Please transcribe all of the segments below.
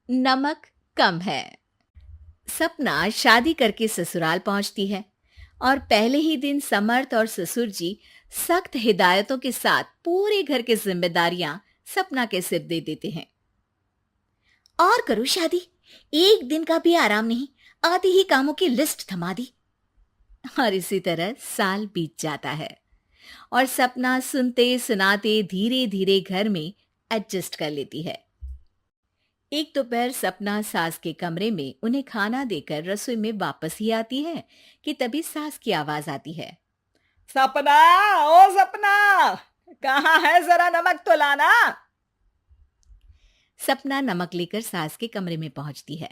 नमक कम है। सपना शादी करके ससुराल पहुंचती है और पहले ही दिन समर्थ और ससुर जी सख्त हिदायतों के साथ पूरे घर की जिम्मेदारियां सपना के सिर दे देते हैं। और करो शादी, एक दिन का भी आराम नहीं, आते ही कामों की लिस्ट थमा दी। और इसी तरह साल बीत जाता है और सपना सुनते सुनाते धीरे धीरे घर में एडजस्ट कर लेती है। एक दोपहर सपना सास के कमरे में उन्हें खाना देकर रसोई में वापस ही आती है कि तभी सास की आवाज आती है। सपना, ओ सपना, कहाँ है? जरा नमक तो लाना। सपना नमक लेकर सास के कमरे में पहुंचती है।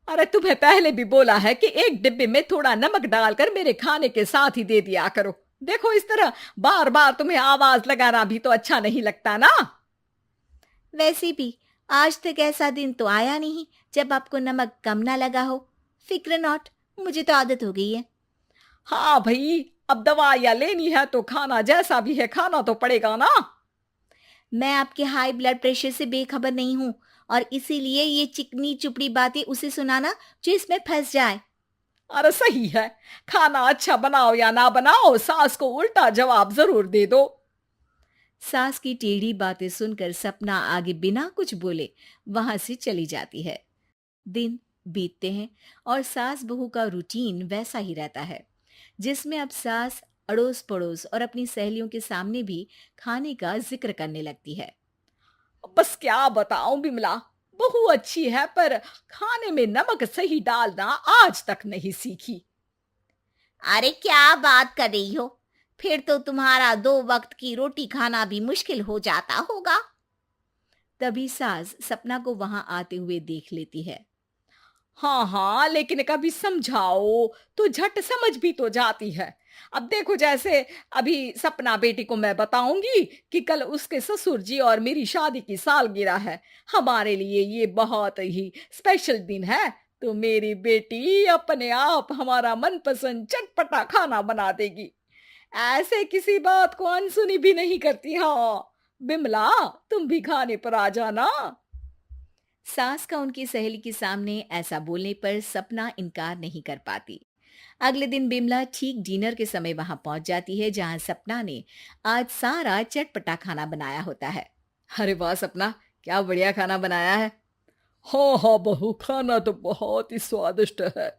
अरे तुम्हें पहले भी बोला है कि एक डिब्बे में थोड़ा नमक डालकर मेरे खाने के साथ ही दे दिया करो। देखो, इस तरह बार बार तुम्हें आवाज लगाना भी तो अच्छा नहीं लगता ना। वैसे भी आज तक ऐसा दिन तो आया नहीं जब आपको नमक कम ना लगा हो। फिक्र नॉट, मुझे तो आदत हो गई है। हाँ भाई, अब दवाइयाँ लेनी है तो खाना जैसा भी है खाना तो पड़ेगा ना। मैं आपके हाई ब्लड प्रेशर से बेखबर नहीं हूं और इसीलिए ये चिकनी चुपड़ी बातें उसे सुनाना जो इसमें फंस जाए। अरे सही है, खाना अच्छा बनाओ या ना बनाओ, सास को उल्टा जवाब जरूर दे दो। सास की टेढ़ी बातें सुनकर सपना आगे बिना कुछ बोले वहां से चली जाती है। दिन बीतते हैं और सास बहू का रूटीन वैसा ही रहता है, जिसमें अब सास अड़ोस पड़ोस और अपनी सहेलियों के सामने भी खाने का जिक्र करने लगती है। बस क्या बताऊं बिमला, बहू अच्छी है पर खाने में नमक सही डालना आज तक नहीं सीखी। अरे क्या बात कर रही हो? फिर तो तुम्हारा 2 वक्त की रोटी खाना भी मुश्किल हो जाता होगा। तभी सास सपना को वहां आते हुए देख लेती है। हाँ हाँ, लेकिन कभी समझाओ तो झट समझ भी तो जाती है। अब देखो, जैसे अभी सपना बेटी को मैं बताऊंगी कि कल उसके ससुर जी और मेरी शादी की सालगिरह है, हमारे लिए ये बहुत ही स्पेशल दिन है, तो मेरी बेटी अपने आप हमारा मनपसंद चटपटा खाना बना देगी। ऐसे किसी बात को अनसुनी भी नहीं करती। हाँ बिमला, तुम भी खाने पर आ जाना। सास का उनकी सहेली के सामने ऐसा बोलने पर सपना इनकार नहीं कर पाती। अगले दिन बिमला ठीक डिनर के समय वहां पहुंच जाती है जहां सपना ने आज सारा चटपटा खाना बनाया होता है। अरे वाह सपना, क्या बढ़िया खाना बनाया है। हाँ हाँ बहू, खाना तो बहुत ही स्वादिष्ट है।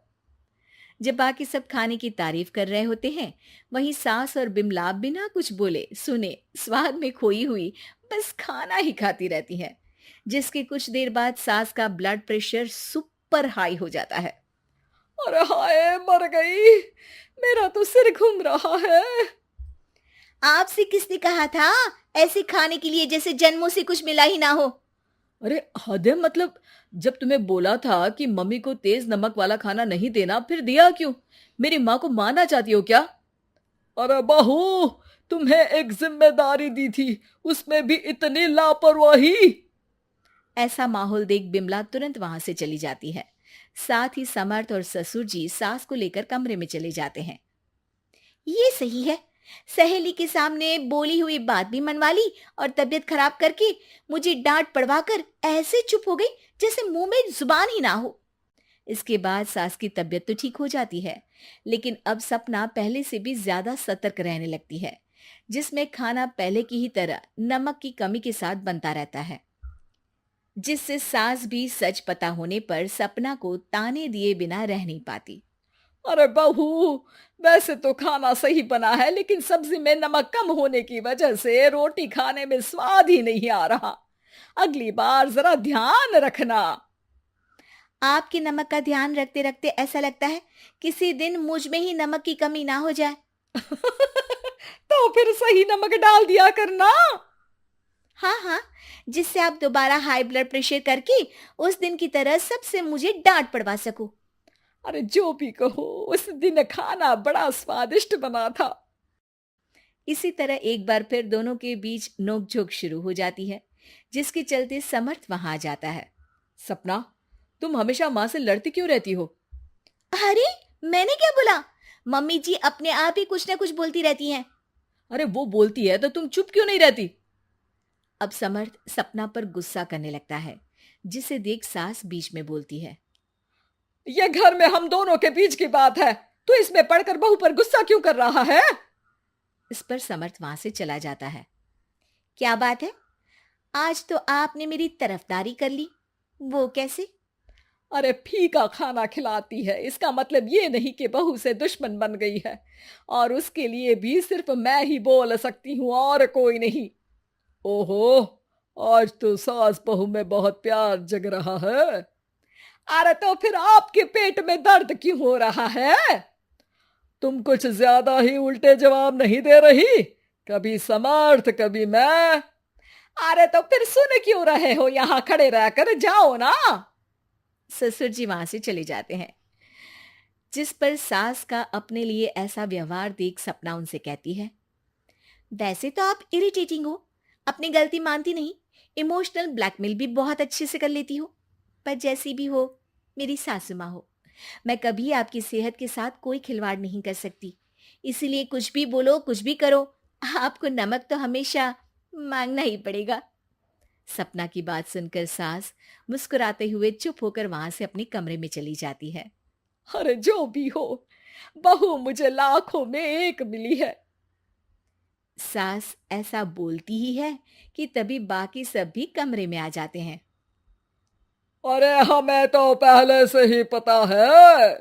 जब बाकी सब खाने की तारीफ कर रहे होते हैं, वहीं सास और बिमला बिना कुछ बोले सुने स्वाद में खोई हुई बस खाना ही खाती रहती हैं, जिसके कुछ देर बाद सास का ब्लड प्रेशर सुपर हाई हो जाता है। अरे हाय, मर गई, मेरा तो सिर घूम रहा है। आपसे किसने कहा था ऐसे खाने के लिए जैसे जन्मों से कुछ मिला ही ना हो? अरे हद है, मतलब जब तुम्हें बोला था कि मम्मी को तेज नमक वाला खाना नहीं देना, फिर दिया क्यों? मेरी माँ को मारना चाहती हो क्या? अरे बहू, तुम्हें एक जिम्मेदारी दी थी, उसमें भी इतनी लापरवाही। ऐसा माहौल देख बिमला तुरंत वहां से चली जाती है। साथ ही समर्थ और ससुर जी सास को लेकर कमरे में चले जाते हैं। ये सही है, सहेली के सामने बोली हुई बात भी मनवा ली और तबीयत खराब करके मुझे डांट पड़वा कर ऐसे चुप हो गई जैसे मुंह में जुबान ही ना हो। इसके बाद सास की तबीयत तो ठीक हो जाती है, लेकिन अब सपना पहले से भी ज्यादा सतर्क रहने लगती है, जिसमें खाना पहले की ही तरह नमक की कमी के साथ बनता रहता है, जिससे सास भी सच पता होने पर सपना को ताने दिए बिना रह नहीं पाती। अरे बहू, वैसे तो खाना सही बना है, लेकिन सब्जी में नमक कम होने की वजह से रोटी खाने में स्वाद ही नहीं आ रहा। अगली बार जरा ध्यान रखना। आपके नमक का ध्यान रखते रखते ऐसा लगता है किसी दिन मुझ में ही नमक की कमी ना हो जाए। तो फिर सही नमक डाल दिया करना। हाँ हाँ, जिससे आप दोबारा हाई ब्लड प्रेशर करके उस दिन की तरह सबसे मुझे डांट पड़वा सको। अरे जो भी कहो, उस दिन खाना बड़ा स्वादिष्ट बना था। इसी तरह एक बार फिर दोनों के बीच नोकझोंक शुरू हो जाती है, जिसके चलते समर्थ वहां आ जाता है। सपना, तुम हमेशा माँ से लड़ती क्यों रहती हो? अरे, मैंने क्या बोला? मम्मी जी अपने आप ही कुछ ना कुछ बोलती रहती हैं। अरे वो बोलती है तो तुम चुप क्यों नहीं रहती? अब समर्थ सपना पर गुस्सा करने लगता है, जिसे देख सास बीच में बोलती है। ये घर में हम दोनों के बीच की बात है, तू इसमें पढ़कर बहू पर गुस्सा क्यों कर रहा है? इस पर समर्थ वहां से चला जाता है। क्या बात है, आज तो आपने मेरी तरफदारी कर ली, वो कैसे? अरे फीका खाना खिलाती है, इसका मतलब ये नहीं कि बहू से दुश्मन बन गई है, और उसके लिए भी सिर्फ मैं ही बोल सकती हूँ और कोई नहीं। ओहो, आज तो सास बहू में बहुत प्यार जग रहा है। अरे तो फिर आपके पेट में दर्द क्यों हो रहा है? तुम कुछ ज्यादा ही उल्टे जवाब नहीं दे रही, कभी समर्थ कभी मैं। अरे तो फिर सुन क्यों रहे हो, यहां खड़े रहकर जाओ ना। ससुर जी वहां से चले जाते हैं, जिस पर सास का अपने लिए ऐसा व्यवहार देख सपना उनसे कहती है, वैसे तो आप इरिटेटिंग हो, अपनी गलती मानती नहीं, इमोशनल ब्लैकमेल भी बहुत अच्छे से कर लेती हो, पर जैसी भी हो, मेरी सासू माँ हो, मैं कभी आपकी सेहत के साथ कोई खिलवाड़ नहीं कर सकती, इसीलिए कुछ भी बोलो कुछ भी करो, आपको नमक तो हमेशा मांगना ही पड़ेगा। सपना की बात सुनकर सास मुस्कुराते हुए चुप होकर वहां से अपने कमरे में चली जाती है। अरे जो भी हो, बहू मुझे लाखों में एक मिली है। सास ऐसा बोलती ही है कि तभी बाकी सब भी कमरे में आ जाते हैं। अरे हमें तो पहले से ही पता है।